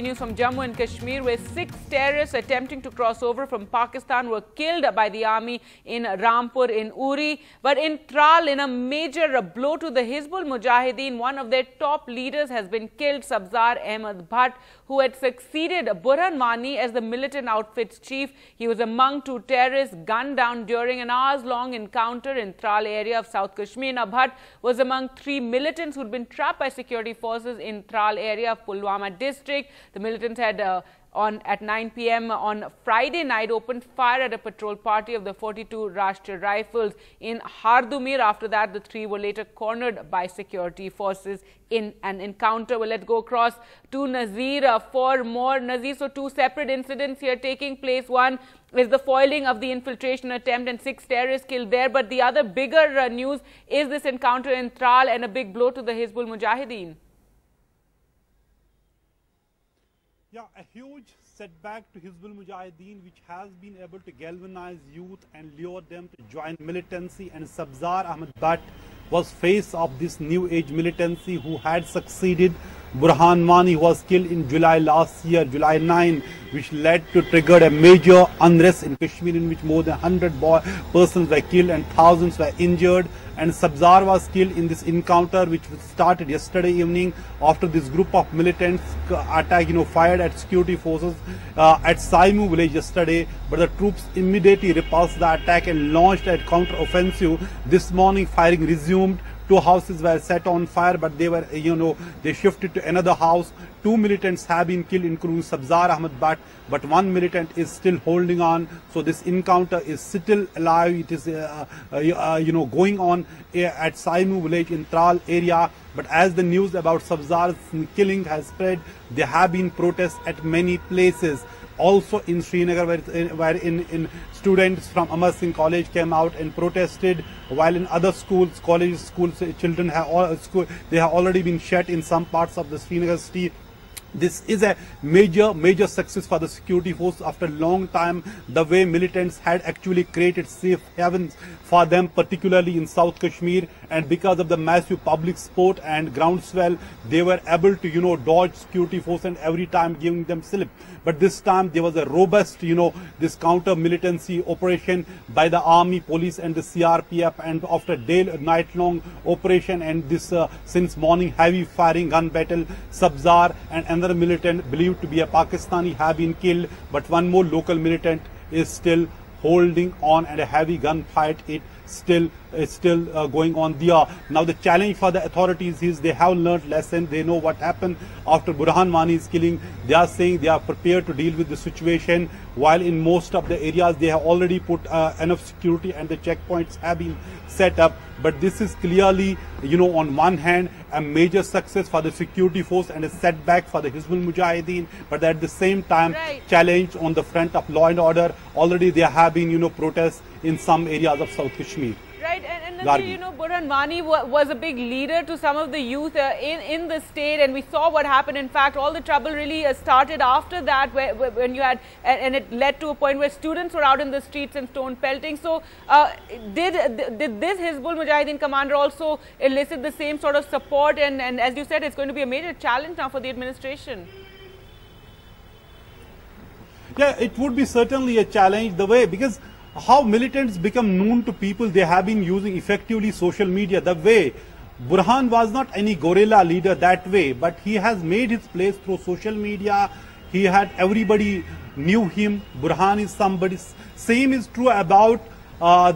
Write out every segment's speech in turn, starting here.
News from Jammu and Kashmir, where 6 terrorists attempting to cross over from Pakistan were killed by the army in Rampur in Uri. But in Tral, in a major blow to the Hizbul Mujahideen, one of their top leaders has been killed, Sabzar Bhat, who had succeeded Burhan Wani as the militant outfit's chief. He was among 2 terrorists gunned down during an hours-long encounter in Tral area of South Kashmir. Now, Bhat was among 3 militants who'd been trapped by security forces in Tral area of Pulwama district. The militants had at 9 p.m. on Friday night opened fire at a patrol party of the 42 Rashtriya Rifles in Hardumir. After that, the 3 were later cornered by security forces in an encounter. Well, let's go across to Nazir for more. Nazir, so 2 separate incidents here taking place. One is the foiling of the infiltration attempt and 6 terrorists killed there. But the other bigger news is this encounter in Tral and a big blow to the Hizbul Mujahideen. Yeah, a huge setback to Hizbul Mujahideen, which has been able to galvanize youth and lure them to join militancy. And Sabzar Bhat was face of this new age militancy who had succeeded Burhan Wani, who was killed in July last year, July 9, which led to trigger a major unrest in Kashmir in which more than 100 persons were killed and thousands were injured. And Sabzar was killed in this encounter, which started yesterday evening after this group of militants fired at security forces at Saimu village yesterday. But the troops immediately repulsed the attack and launched a counter-offensive. This morning, firing resumed. 2 houses were set on fire, but they were, they shifted to another house. 2 militants have been killed, including Sabzar Bhat, but 1 militant is still holding on. So this encounter is still alive. It is, going on at Saimu village in Tral area. But as the news about Sabzar's killing has spread, there have been protests at many places. Also in Srinagar, where students from Amar Singh College came out and protested, while in other schools, colleges, schools, children have they have already been shot in some parts of the Srinagar city. This is a major success for the security force after a long time. The way militants had actually created safe havens for them, particularly in South Kashmir, and because of the massive public support and groundswell, they were able to, dodge security force and every time giving them slip. But this time there was a robust, this counter-militancy operation by the army, police and the CRPF, and after night-long operation and this since morning heavy firing, gun battle, Sabzar and another militant believed to be a Pakistani have been killed, but 1 more local militant is still holding on, and a heavy gunfight is still going on there. Now the challenge for the authorities is they have learned lesson. They know what happened after Burhan Wani's killing. They are saying they are prepared to deal with the situation, while in most of the areas they have already put enough security and the checkpoints have been set up. But this is clearly, on one hand, a major success for the security force and a setback for the Hizbul Mujahideen, but at the same time, challenge on the front of law and order. Already there have been, protests in some areas of South Kashmir. Right, and Burhan Wani was a big leader to some of the youth in the state, and we saw what happened. In fact, all the trouble really started after that, when you had, and it led to a point where students were out in the streets and stone pelting. So, did this Hizbul Mujahideen commander also elicit the same sort of support? And as you said, it's going to be a major challenge now for the administration. Yeah, it would be certainly a challenge, the way, because how militants become known to people, they have been using effectively social media. The way Burhan was not any guerrilla leader that way, but he has made his place through social media. He had, everybody knew him. Burhan is somebody. Same is true about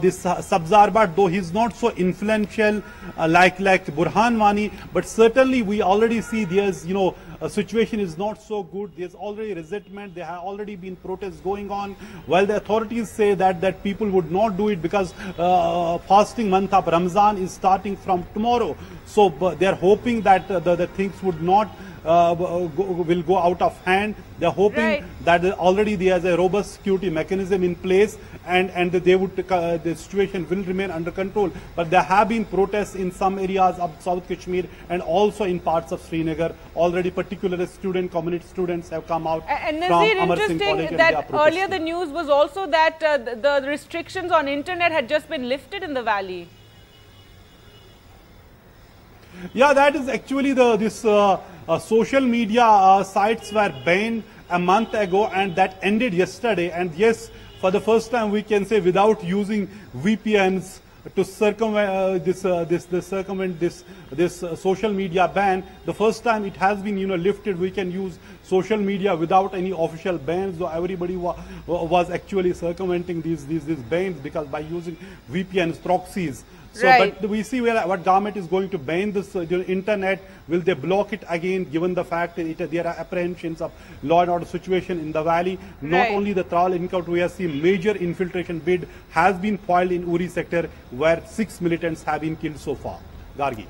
this Sabzar Bhat, though he's not so influential like Burhan Wani, but certainly we already see there's, a situation is not so good. There's already resentment. There have already been protests going on. While the authorities say that people would not do it because fasting month of Ramzan is starting from tomorrow. So they're hoping that the things would not will go out of hand. They're hoping that already there's a robust security mechanism in place, and they would the situation will remain under control. But there have been protests in some areas of South Kashmir and also in parts of Srinagar. Already, particularly community students have come out and from Amar Singh College. Interesting that earlier the news was also that the restrictions on internet had just been lifted in the valley. Yeah, that is actually this social media sites were banned a month ago, and that ended yesterday. And yes, for the first time we can say without using VPNs to circumvent this social media ban. The first time it has been lifted. We can use social media without any official bans. So everybody was actually circumventing these bans because by using VPNs, proxies. So, right. But we see what government is going to ban this internet. Will they block it again, given the fact that there are apprehensions of law and order situation in the valley? Not right. only the Tral encounter, we have seen major infiltration bid has been foiled in Uri sector, where 6 militants have been killed so far. Gargi.